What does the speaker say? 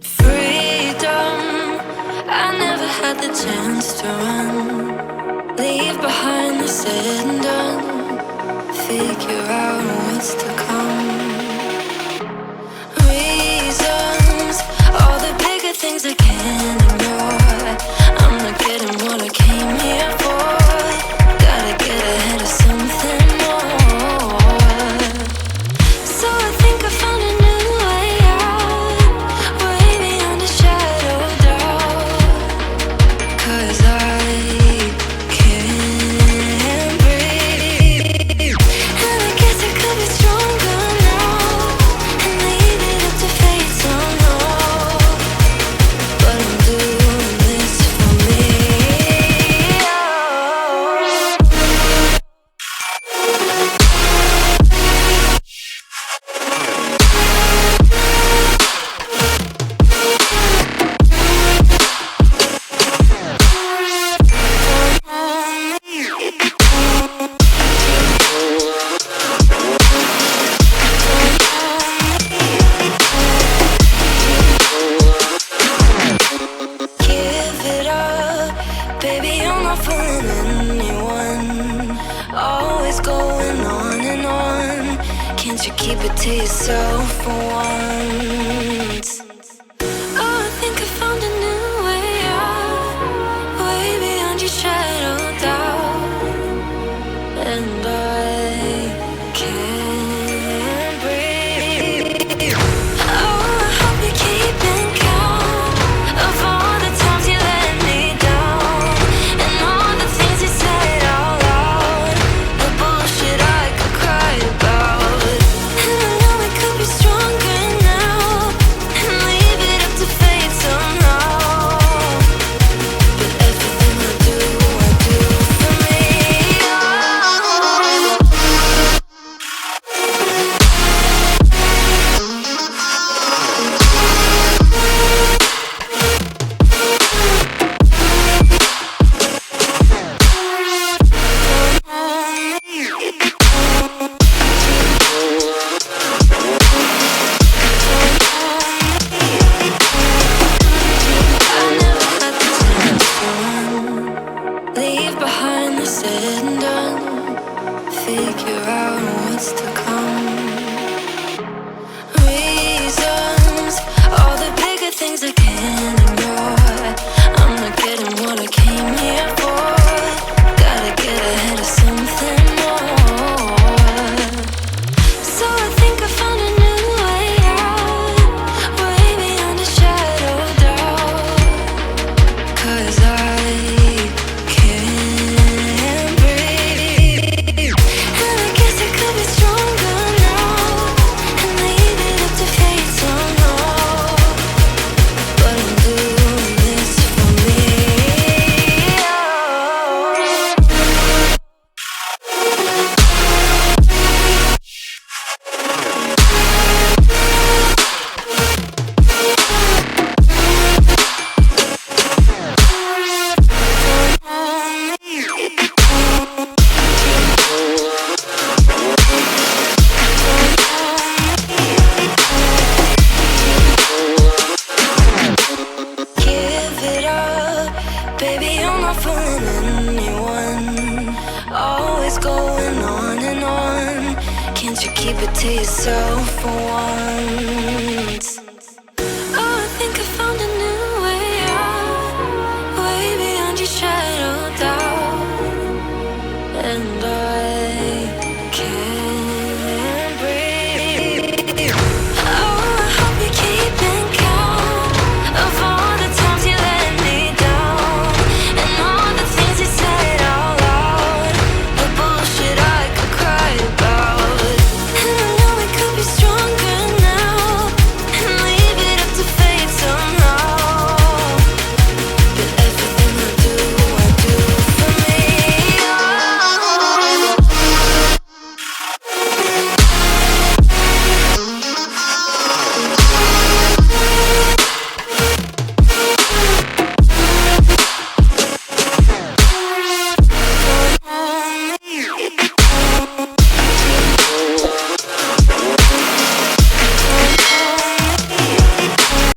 Freedom, I never had the chance to run. Leave behind the said and done. Figure out what's to come. Reasons, all the bigger things I can't ignore. I'm not getting what I came here for. Gotta get ahead of something more. So I think I found a new way out, way beyond a shadow of doubt. 'Cause I can't breathe, and I guess I could be stronger now and leave it up to fate somehow. But I'm doing this for me. Give it up, baby, I'm not fooling anyone. Always going on and on. Can't you keep it to yourself for once? Oh, I think I found a new way out, way beyond your shadow of doubt. And I can't breathe. Oh, I hope you're keeping count of all the times you let me down, and all the things you said out loud, the bullshit I could cry about. And I know we could be stronger now and leave it up to fate somehow. But everything I do for me. Leave behind the said and done. Figure out what's to come. Reasons, all the bigger things I can't ignore. I'm not getting what I came here for. Gotta get ahead of something more. So I think I found a new way out, way beyond a shadow of doubt. 'Cause I can't breathe, and I guess I could be stronger now and leave it up to fate somehow. But I'm doing this for me. Give it up, baby, I'm not fooling anyone. Always going on and on. Can't you keep it to yourself for once?